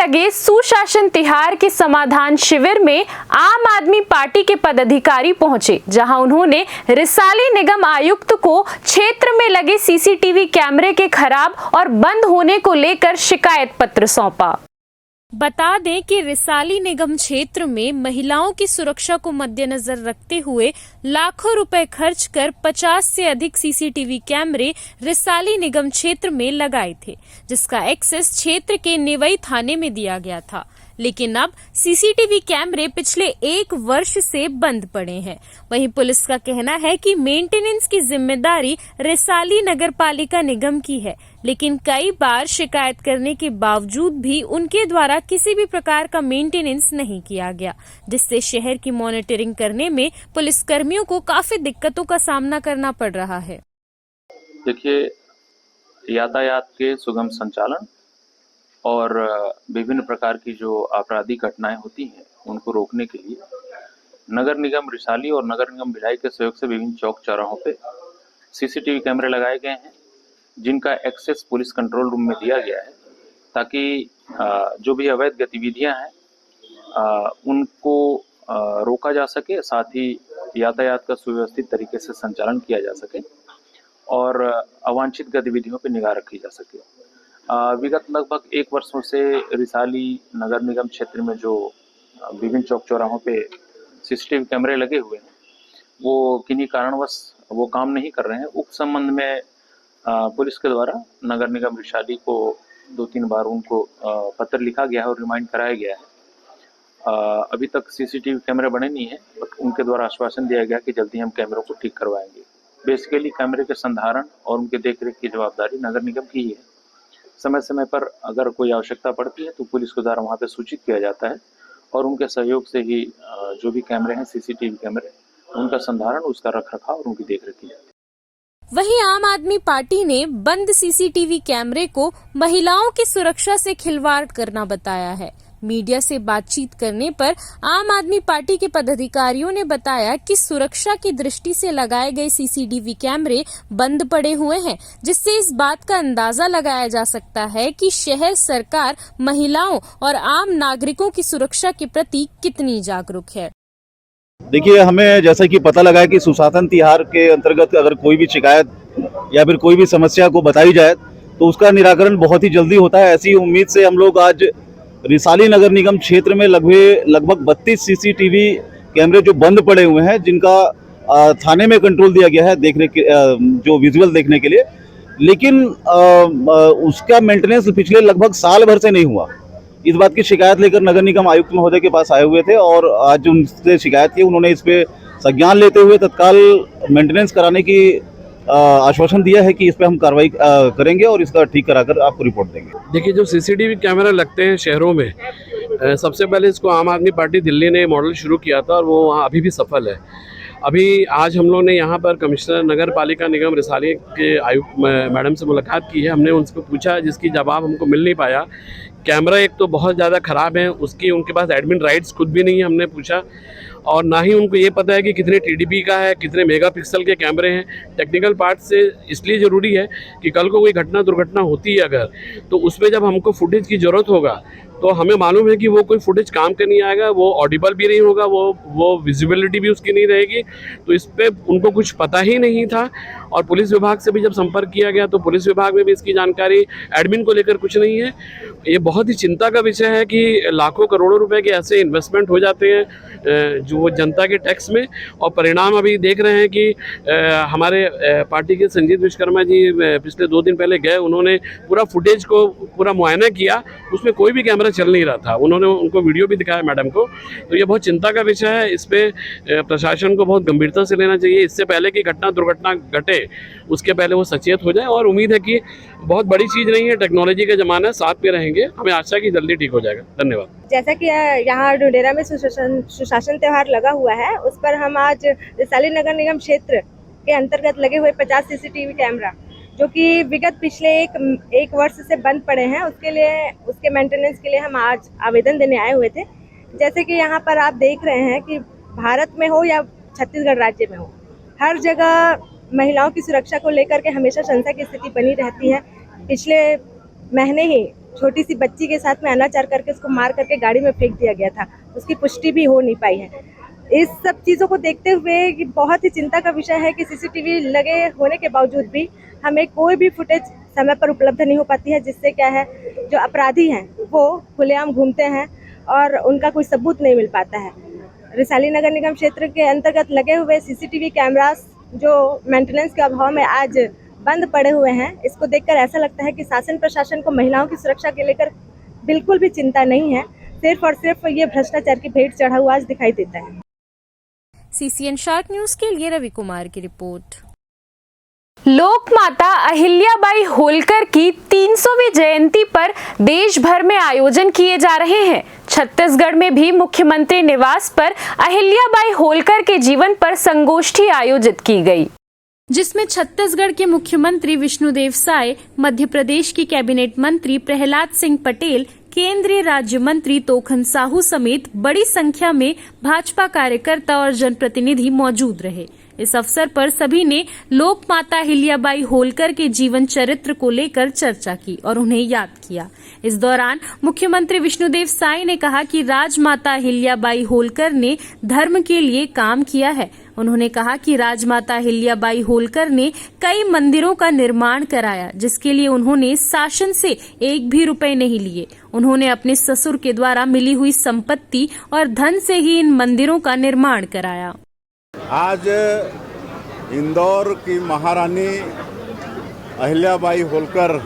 लगे सुशासन तिहार के समाधान शिविर में आम आदमी पार्टी के पदाधिकारी पहुंचे, जहां उन्होंने रिसाली निगम आयुक्त को क्षेत्र में लगे सीसीटीवी कैमरे के खराब और बंद होने को लेकर शिकायत पत्र सौंपा। बता दें कि रिसाली निगम क्षेत्र में महिलाओं की सुरक्षा को मद्देनजर रखते हुए लाखों रुपए खर्च कर 50 से अधिक सीसीटीवी कैमरे रिसाली निगम क्षेत्र में लगाए थे, जिसका एक्सेस क्षेत्र के निवई थाने में दिया गया था। लेकिन अब सीसीटीवी कैमरे पिछले 1 वर्ष से बंद पड़े हैं। वहीं पुलिस का कहना है कि मेंटेनेंस की जिम्मेदारी रिसाली नगर पालिका निगम की है, लेकिन कई बार शिकायत करने के बावजूद भी उनके द्वारा किसी भी प्रकार का मेंटेनेंस नहीं किया गया, जिससे शहर की मॉनिटरिंग करने में पुलिस कर्मियों को काफी दिक्कतों का सामना करना पड़ रहा है। देखिए, यातायात के सुगम संचालन और विभिन्न प्रकार की जो आपराधिक घटनाएं होती हैं उनको रोकने के लिए नगर निगम रिसाली और नगर निगम भिलाई के सहयोग से विभिन्न चौक चौराहों पे सीसीटीवी कैमरे लगाए गए हैं, जिनका एक्सेस पुलिस कंट्रोल रूम में दिया गया है, ताकि जो भी अवैध गतिविधियां हैं उनको रोका जा सके, साथ ही यातायात का सुव्यवस्थित तरीके से संचालन किया जा सके और अवांछित गतिविधियों पर निगाह रखी जा सके। विगत लगभग 1 वर्षों से रिसाली नगर निगम क्षेत्र में जो विभिन्न चौक चौराहों पे सीसीटीवी कैमरे लगे हुए हैं, वो किन्हीं कारणवश वो काम नहीं कर रहे हैं। उक्त संबंध में पुलिस के द्वारा नगर निगम रिसाली को 2-3 बार उनको पत्र लिखा गया है और रिमाइंड कराया गया है। अभी तक सीसीटीवी कैमरे बने नहीं हैं, बट उनके द्वारा आश्वासन दिया गया कि जल्दी हम कैमरों को ठीक करवाएंगे। बेसिकली कैमरे के संधारण और उनके देखरेख की जवाबदारी नगर निगम की ही है। समय समय पर अगर कोई आवश्यकता पड़ती है तो पुलिस के द्वारा वहाँ पे सूचित किया जाता है और उनके सहयोग से ही जो भी कैमरे हैं सीसीटीवी कैमरे, उनका संधारण, उसका रखरखाव और उनकी देखरेख की जाती है। वहीं आम आदमी पार्टी ने बंद सीसीटीवी कैमरे को महिलाओं की सुरक्षा से खिलवाड़ करना बताया है। मीडिया से बातचीत करने पर आम आदमी पार्टी के पदाधिकारियों ने बताया कि सुरक्षा की दृष्टि से लगाए गए सीसीटीवी कैमरे बंद पड़े हुए हैं, जिससे इस बात का अंदाजा लगाया जा सकता है कि शहर सरकार महिलाओं और आम नागरिकों की सुरक्षा के प्रति कितनी जागरूक है। देखिए, हमें जैसा कि पता लगा है कि सुशासन तिहार के अंतर्गत अगर कोई भी शिकायत या फिर कोई भी समस्या को बताई जाए तो उसका निराकरण बहुत ही जल्दी होता है। ऐसी उम्मीद से हम लोग आज रिसाली नगर निगम क्षेत्र में लगभग 32 सीसीटीवी कैमरे जो बंद पड़े हुए हैं, जिनका थाने में कंट्रोल दिया गया है देखने के, जो विजुअल देखने के लिए, लेकिन उसका मेंटेनेंस पिछले लगभग साल भर से नहीं हुआ। इस बात की शिकायत लेकर नगर निगम आयुक्त महोदय के पास आए हुए थे और आज उनसे शिकायत की। उन्होंने इस पे संज्ञान लेते हुए तत्काल मेंटेनेंस कराने की आश्वासन दिया है कि इस पे हम कार्रवाई करेंगे और इसका ठीक कराकर आपको रिपोर्ट देंगे। देखिए, जो सीसीटीवी कैमरा लगते हैं शहरों में, सबसे पहले इसको आम आदमी पार्टी दिल्ली ने मॉडल शुरू किया था और वो वहाँ अभी भी सफल है। अभी आज हम लोग ने यहाँ पर कमिश्नर नगर पालिका निगम रिसाली के आयुक्त मैडम से मुलाकात की है। हमने उनसे पूछा, जिसकी जवाब हमको मिल नहीं पाया। कैमरा एक तो बहुत ज़्यादा ख़राब है, उसकी उनके पास एडमिन राइट्स खुद भी नहीं है, हमने पूछा, और ना ही उनको ये पता है कि कितने टीडीपी का है, कितने मेगापिक्सल के कैमरे हैं। टेक्निकल पार्ट से इसलिए ज़रूरी है कि कल को कोई दुर्घटना होती है अगर, तो उसमें जब हमको फुटेज की ज़रूरत होगा तो हमें मालूम है कि वो कोई फुटेज काम का नहीं आएगा, वो ऑडिबल भी नहीं होगा, वो विजिबिलिटी भी उसकी नहीं रहेगी। तो इस पे उनको कुछ पता ही नहीं था और पुलिस विभाग से भी जब संपर्क किया गया तो पुलिस विभाग में भी इसकी जानकारी एडमिन को लेकर कुछ नहीं है। ये बहुत ही चिंता का विषय है कि लाखों करोड़ों रुपए के ऐसे इन्वेस्टमेंट हो जाते हैं जो जनता के टैक्स में, और परिणाम अभी देख रहे हैं कि हमारे पार्टी के संजीत विश्वकर्मा जी पिछले 2 दिन पहले गए, उन्होंने पूरा फुटेज को पूरा मुआयना किया, उसमें कोई भी कैमरा चल नहीं रहा था। उन्होंने उनको वीडियो भी दिखाया मैडम को। तो ये बहुत चिंता का विषय है। इस पे प्रशासन को बहुत गंभीरता से लेना चाहिए। इससे पहले कि दुर्घटना घटे उसके पहले वो सचेत हो जाए, और उम्मीद है कि बहुत बड़ी चीज़ नहीं है, टेक्नोलॉजी का ज़माना है, साथ पे रहेंगे, हमें आशा कि जल्दी ठीक हो जाएगा। धन्यवाद। जैसा कि यहाँ ढूंढेरा में सुशासन त्योहार लगा हुआ है, उस पर हम आज रिसाली नगर निगम क्षेत्र के अंतर्गत लगे हुए 50 सीसीटीवी कैमरा, जो कि विगत पिछले एक वर्ष से बंद पड़े हैं, उसके मेंटेनेंस के लिए हम आज आवेदन देने आए हुए थे। जैसे कि यहाँ पर आप देख रहे हैं कि भारत में हो या छत्तीसगढ़ राज्य में हो, हर जगह महिलाओं की सुरक्षा को लेकर के हमेशा संशय की स्थिति बनी रहती है। पिछले महीने ही छोटी सी बच्ची के साथ में अनाचार करके उसको मार करके गाड़ी में फेंक दिया गया था, उसकी पुष्टि भी हो नहीं पाई है। इस सब चीज़ों को देखते हुए ये बहुत ही चिंता का विषय है कि सीसीटीवी लगे होने के बावजूद भी हमें कोई भी फुटेज समय पर उपलब्ध नहीं हो पाती है, जिससे क्या है जो अपराधी हैं वो खुलेआम घूमते हैं और उनका कोई सबूत नहीं मिल पाता है। रिसाली नगर निगम क्षेत्र के अंतर्गत लगे हुए सीसीटीवी कैमरास जो मेंटेनेंस के अभाव में आज बंद पड़े हुए हैं, इसको देखकर ऐसा लगता है कि शासन प्रशासन को महिलाओं की सुरक्षा के लेकर बिल्कुल भी चिंता नहीं है। सिर्फ और सिर्फ ये भ्रष्टाचार की भेंट चढ़ा हुआ आज दिखाई देता है। CCN शार्क न्यूज के लिए रवि कुमार की रिपोर्ट। लोक माता अहिल्याबाई होलकर की 300वीं जयंती पर देश भर में आयोजन किए जा रहे हैं। छत्तीसगढ़ में भी मुख्यमंत्री निवास पर अहिल्याबाई होलकर के जीवन पर संगोष्ठी आयोजित की गई, जिसमें छत्तीसगढ़ के मुख्यमंत्री विष्णुदेव साय, मध्य प्रदेश की कैबिनेट मंत्री प्रहलाद सिंह पटेल, केंद्रीय राज्य मंत्री तोखन साहू समेत बड़ी संख्या में भाजपा कार्यकर्ता और जनप्रतिनिधि मौजूद रहे। इस अवसर पर सभी ने लोक माता अहिल्याबाई होलकर के जीवन चरित्र को लेकर चर्चा की और उन्हें याद किया। इस दौरान मुख्यमंत्री विष्णुदेव साय ने कहा कि राजमाता अहिल्याबाई होलकर ने धर्म के लिए काम किया है। उन्होंने कहा कि राजमाता अहिल्याबाई होलकर ने कई मंदिरों का निर्माण कराया, जिसके लिए उन्होंने शासन से एक भी रुपए नहीं लिए। उन्होंने अपने ससुर के द्वारा मिली हुई संपत्ति और धन से ही इन मंदिरों का निर्माण कराया। आज इंदौर की महारानी अहिल्याबाई होलकर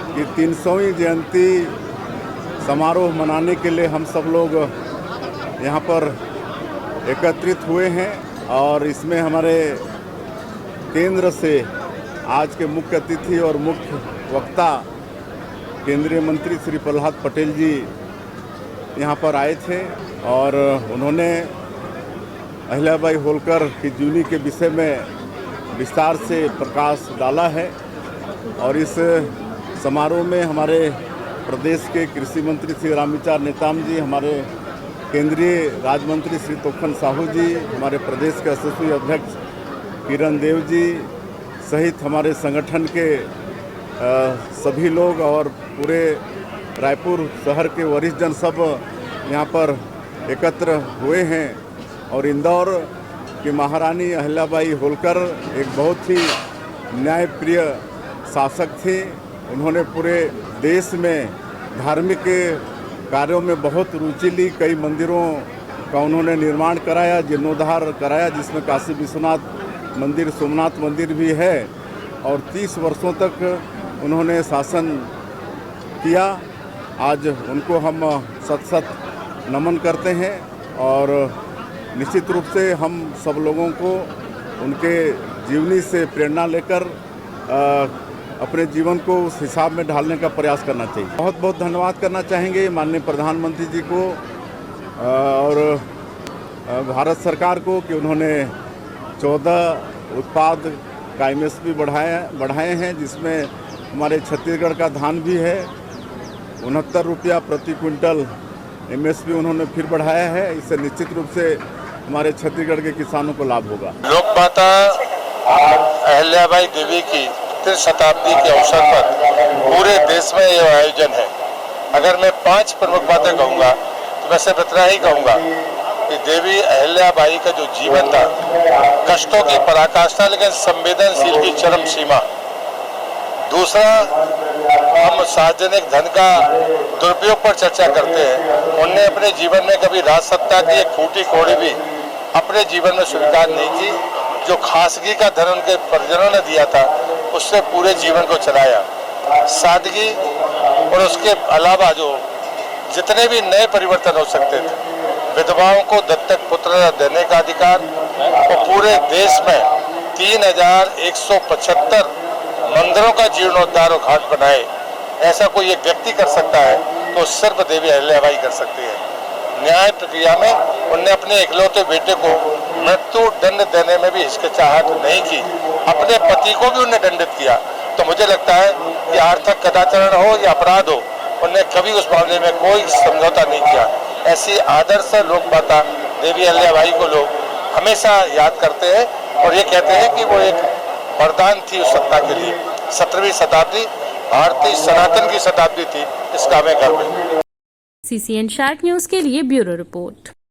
की 300वीं जयंती समारोह मनाने के लिए हम सब लोग यहाँ पर एकत्रित हुए हैं और इसमें हमारे केंद्र से आज के मुख्य अतिथि और मुख्य वक्ता केंद्रीय मंत्री श्री प्रहलाद पटेल जी यहाँ पर आए थे और उन्होंने अहिल्याबाई होलकर की जीवनी के विषय में विस्तार से प्रकाश डाला है। और इस समारोह में हमारे प्रदेश के कृषि मंत्री श्री रामविचार नेताम जी, हमारे केंद्रीय राज्य मंत्री श्री तोखन साहू जी, हमारे प्रदेश के यशस्वी अध्यक्ष किरण देव जी सहित हमारे संगठन के सभी लोग और पूरे रायपुर शहर के वरिष्ठ जन सब यहाँ पर एकत्र हुए हैं। और इंदौर की महारानी अहिल्याबाई होलकर एक बहुत ही न्यायप्रिय शासक थी। उन्होंने पूरे देश में धार्मिक कार्यों में बहुत रुचि ली। कई मंदिरों का उन्होंने निर्माण कराया, जीर्णोद्धार कराया, जिसमें काशी विश्वनाथ मंदिर, सोमनाथ मंदिर भी है। और 30 वर्षों तक उन्होंने शासन किया। आज उनको हम सत नमन करते हैं और निश्चित रूप से हम सब लोगों को उनके जीवनी से प्रेरणा लेकर अपने जीवन को उस हिसाब में ढालने का प्रयास करना चाहिए। बहुत बहुत धन्यवाद करना चाहेंगे माननीय प्रधानमंत्री जी को और भारत सरकार को कि उन्होंने 14 उत्पाद का MSP बढ़ाए हैं, जिसमें हमारे छत्तीसगढ़ का धान भी है। 69 रुपया प्रति क्विंटल MSP उन्होंने फिर बढ़ाया है। इससे निश्चित रूप से हमारे छत्तीसगढ़ के किसानों को लाभ होगा। लोक माता अहिल्याबाई देवी की 3 शताब्दी के अवसर पर पूरे देश में यह आयोजन है। अगर मैं 5 प्रमुख बातें कहूँगा तो मैं सिर्फ इतना ही कहूँगा कि देवी अहिल्याबाई का जो जीवन था, कष्टों की पराकाष्ठा लेकिन संवेदनशील की चरम सीमा। दूसरा, हम सार्वजनिक धन का दुरुपयोग पर चर्चा करते हैं। उनने अपने जीवन में कभी राजसत्ता की एक फूटी कौड़ी भी अपने जीवन में स्वीकार नहीं की। जो खासगी का धन उनके परिजनों ने दिया था, उससे पूरे जीवन को चलाया। सादगी और उसके अलावा जो जितने भी नए परिवर्तन हो सकते थे, विधवाओं को दत्तक पुत्र देने का अधिकार, और पूरे देश में 3175 मंदिरों का जीर्णोद्धार और घाट बनाए, ऐसा कोई एक व्यक्ति कर सकता है तो सिर्फ देवी अहिल्याबाई कर सकती है। न्याय प्रक्रिया में उनने अपने इकलौते बेटे को मृत्यु दंड देने में भी हिचकिचाहट नहीं की। अपने पति को भी उन्होंने दंडित किया। तो मुझे लगता है कि आर्थिक कदाचारण हो या अपराध हो, उन्होंने कभी उस मामले में कोई समझौता नहीं किया। ऐसी आदर्श लोक माता देवी अहिल्याबाई को लोग हमेशा याद करते हैं और ये कहते हैं कि वो एक वरदान थी उस सत्ता के लिए। 17वीं शताब्दी भारतीय सनातन की शताब्दी थी, इसका हमें गर्व है। CCN शार्क न्यूज के लिए ब्यूरो रिपोर्ट।